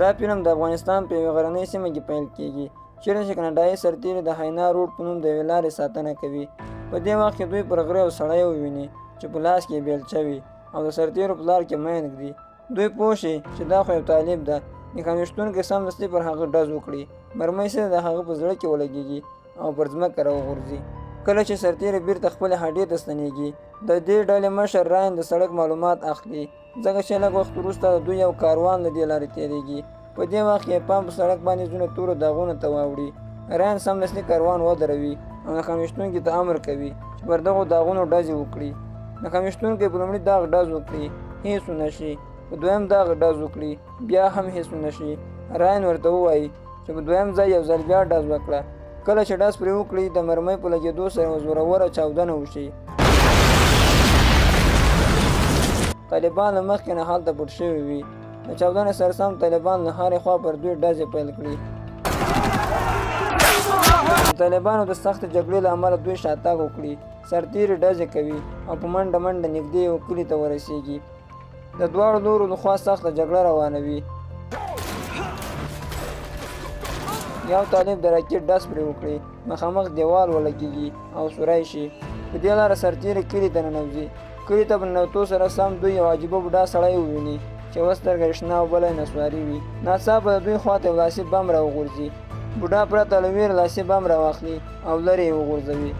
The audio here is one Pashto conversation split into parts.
دا فلم د افغانستان په یوه غرنۍ سیمه کې پیل کیږي چیرته چې کاناډایي سرتیري د حینا روډ په نوم د یوې لارې ساتنه کوي. په دې وخت کې دوی پر غره یو سړی وویني چې په لاس کې بیلچه وي او د سرتیرو په لار کې مین ږدي. دوی پوه شي چې دا خو یو طالب ده. نښان ویشتونکي سمدستي پر هغه ډز وکړي. مرمۍ سره د هغه په زړه کې ولګېږي او پر ځمکه راوغورځي. کله چې سرتیري بیرته خپلې هډې ته ستنېږي د دې ډلې مشر راین د سړک معلومات اخلي ځکه چې لږ وخت وروسته د دوی یو کاروان له دې لارې تېرېږي. په دې وخت کې پام په سړک باندې ځینو تورو داغونو ته واوړي. راین سمدستي کاروان ودروي او نښان ویشتونکي ته امر کوي چې پر دغو داغونو ډزې وکړي. نښان ویشتونکي په لومړي داغ ډز وکړي، هېڅ ونه شي. په دویم داغ ډز وکړي، بیا هم هېڅ ونه شي. راین ورته ووایي چې په دویم ځای یو ځل بیا ډز وکړه. کله چې ډز پرې وکړي د مرمۍ په لګېدو سره یوه زوروره چاودنه وشي. طالبان له مخکې نه هلته پټ شوي وي. د چاودنې سره سم طالبان له هرې خوا پر دوی ډزې پیل کړي. د طالبانو د سختې جګړې له امله دوی شاتګ وکړي. سرتیري ډزې کوي او په منډه منډه نږدې یو کلي ته ورسېږي. د دواړو لورو لخوا سخته جګړه روانه وي. یو طالب د راکټ ډز پرې وکړي، مخامخ دیوال ولګېږي او سوری شي. په دې لاره سرتیري کلي ته ننوځي. کلي ته په ننوتو سره سم دوی یو عجیبه بوډا سړی وویني چې یوه سترګه یې شنه او بله یې نسواري وي. ناڅاپه د دوی خواته یو لاسي بم راوغورځي. بوډا پرته له ویرې لاسي بم راواخلي او لرې یې وغورځوي.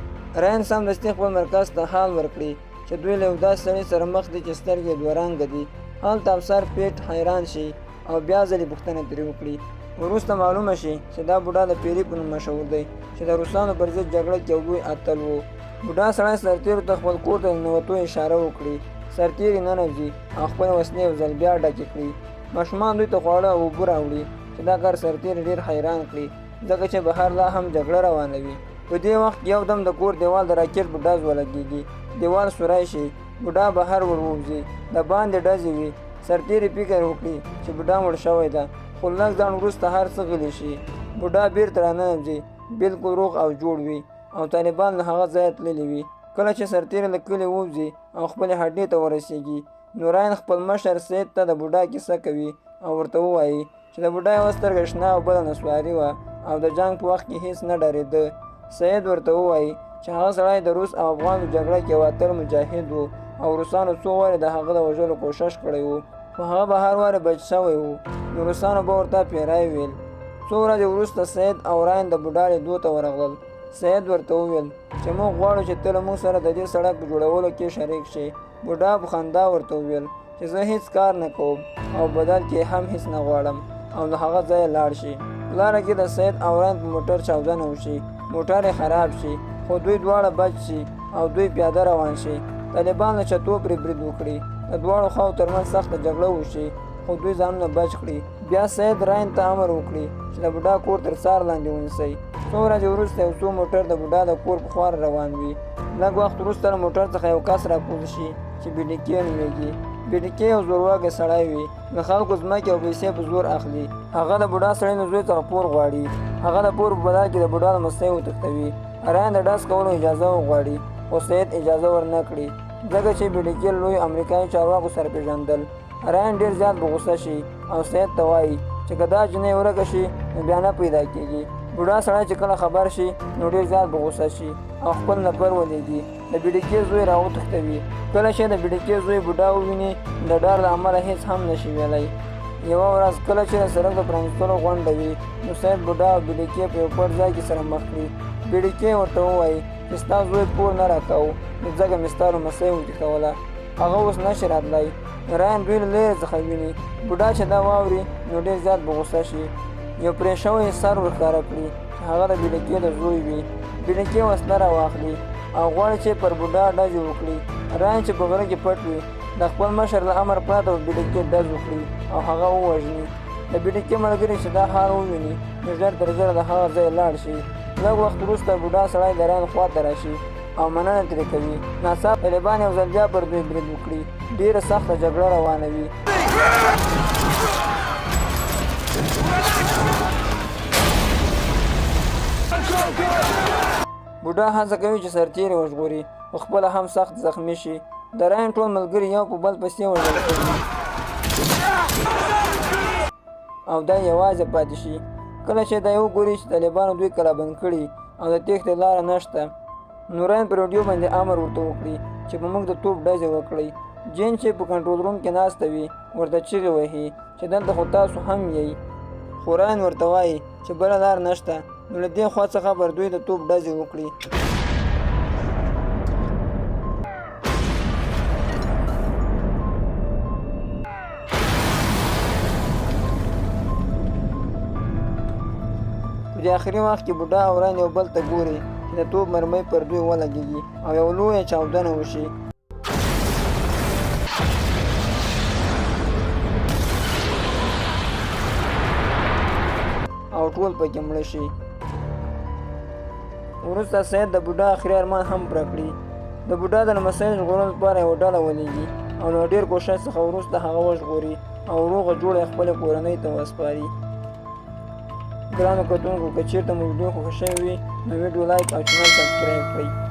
راین سمدستي خپل مرکز ته حال ورکړي چې دوی له یو داسې سړي سره مخ دي چې سترګې یې دوه رنګه دي. هلته افسر پیټ حیران شي او بیا ځلې پوښتنه ترې وکړي. وروسته معلومه شي چې دا بوډا د پیري په نوم مشهور دی چې د روسانو پر ضد جګړه کې یو لوی اتل و. بوډا سړی سرتیرو ته خپل کور ته د ننوتو اشاره وکړي. سرتیري ننوځي او خپلې وسلې یو ځل بیا ډکې کړي. ماشومان دوی ته خواړه او اوبه راوړي چې دا کار سرتیري ډېر حیران کړي ځکه چې بهر لا هم جګړه روانه وي. په دې وخت یو دم د کور دیوال د راکټ په ډز ولګېږي. دیوال سوری شي. بوډا بهر وروځي. د باندې ډزې وي. سرتیري فکر وکړي چې بوډا مړ شوی ده خو لږ ځان وروسته هر څه غلی شي. بوډا بیرته راننوځي، بلکل روغ او جوړ وي او طالبان له هغه ځایه تللي وي. کله چې سرتیري له کلي ووځي او خپلې هډې ته ورسېږي نو راین خپل مشر سید ته د بوډا کیسه کوي او ورته ووایي چې د بوډا یوه سترګه شنه او بله نسواري وه او د جنګ په وخت کې هېڅ نه ډارېده. سید ورته ووایي چې هغه سړی د روس او افغان په جګړه کې یو اتل مجاهد و او روسانو څو وارې د هغه د وژلو کوښښ کړی و خو هغه به هر وارې بچ شوی و نو روسانو به ورته پیری ویل. څو ورځې وروسته سید او راین د بوډا لیدو ته ورغلل. سید ورته وویل چې موږ غواړو چې ته له موږ سره د دې سړک په جوړولو کې شریک شي. بوډا په خندا ورته وویل چې زه هیڅ کار نه کوم او بدل کې هم هیڅ نه غواړم او له هغه ځایه لاړ شي. په لاره کې د سید او راین په موټر چاودنه وشي. موټر یې خراب شي خو دوی دواړه بچ شي او دوی پیاده روان شي. طالبان له چتو پرې برید وکړي. د دواړو خواو ترمنځ سخته جګړه وشي خو دوی ځانونه بچ کړي. بیا سید راین ته امر وکړي چې د بوډا کور تر څار لاندې ونیسئ. څو ورځې وروسته یو څو موټر د بوډا د کور په خوا روان وي. لږ وخت وروسته له موټر څخه یو کس راکوز شي چې بیډیکې نومیږي. بیډیکې یو زورواکی سړی وي. له خلکو ځمکې او پیسې په زور اخلي. هغه د بوډا سړي له زوی څخه پور غواړي. هغه د پور په بدل کې د بوډا لمسی وتښتوي. راین د ډز کولو اجازه وغواړي خو سید اجازه ورنه کړي ځکه چې بیډیکې لوی امریکایي چارواکو سره پېژندل. راین ډېر زیات په غوسه شي او سید ته وایي چې که دا جنۍ ورکه شي نو بیا نه پیدا کېږي. بوډا سړی چې کله خبر شي نو ډېر زیات په غوسه شي او خپل نفر ولېږي. د بیډیکې زوی راوتښتوي. کله چې د بیډیکې زوی بوډا وویني د ډار له امله هېڅ هم نشي ویلی. یوه ورځ کله چې د سړک د پرانیستلو غونډه وي نو سید بوډا او بیډیکې په یو پټ ځای کې سره مخ کړي. بیډیکې ورته ووایي چې ستا زوی پور نه راکاوه نو ځکه مې ستا لمسی وتښتوله. هغه اوس نشي راتلی. راین دوی له لرې څخه ویني. بوډا چې دا واوري نو ډېر زیات په غوسه شي. یو پرې شوی سر ورښکاره کړي چې هغه د بیډیکې د زوی وي. بیډیکې وسله راواخلي او غواړي چې پر بوډا ډزې وکړي. راین چې په غره کې پټ وي د خپل مشر له امر پرته په بیډیکې ډز وکړي او هغه ووژني. د بیډیکې ملګري چې دا حال وویني نو ژر تر ژره د هغه ځای لاړ شي. لږ وخت وروسته بوډا سړی د راین خواته راشي او مننه ترې کوي. ناڅاپه طالبان یو ځل بیا پر دوی برید وکړي. ډېره سخته جګړه روانه وي. بوډا هڅه کوي چې سرتیري وژغوري خو خپله هم سخت زخمي شي. د راین ټول ملګري یو په بل پسې وژل کېږي. او دا یوازې پاتې شي. کله چې دا وګوري چې طالبانو دوی کلابند کړي او د تېښتې لاره نشته، نورین په راډیو باندې امر ورته وکړي چې په موږ د توپ ډزې وکړئ. جین چې په کنټرول روم کې ناسته وي ورته چیغې وهي چې دلته خو تاسو هم یئ. خو راین ورته وایي چې بله لار نشته، نو له دې خوا څخه پر دوی د توپ ډزې وکړي. په دې آخري وخت کې بوډا او راین یو بل ته ګوري چې د توپ مرمۍ پر دوی ولګېږي او یو لویه چاودنه وشي. او ټول پکې مړه شي. وروسته سید د بوډا آخري ارمان هم پوره کړي. د بوډا د لمسۍ ژغورلو لپاره یوه ډله ولېږي او له ډېر کوښښ څخه وروسته هغه وژغوري او روغه جوړه یې خپلې کورنۍ ته وسپاري. ګرانو کتونکو، که چېرته مو ویډیو خوښه شوې وي نو ویډیو لایک او چینل سبسکرایب کړئ.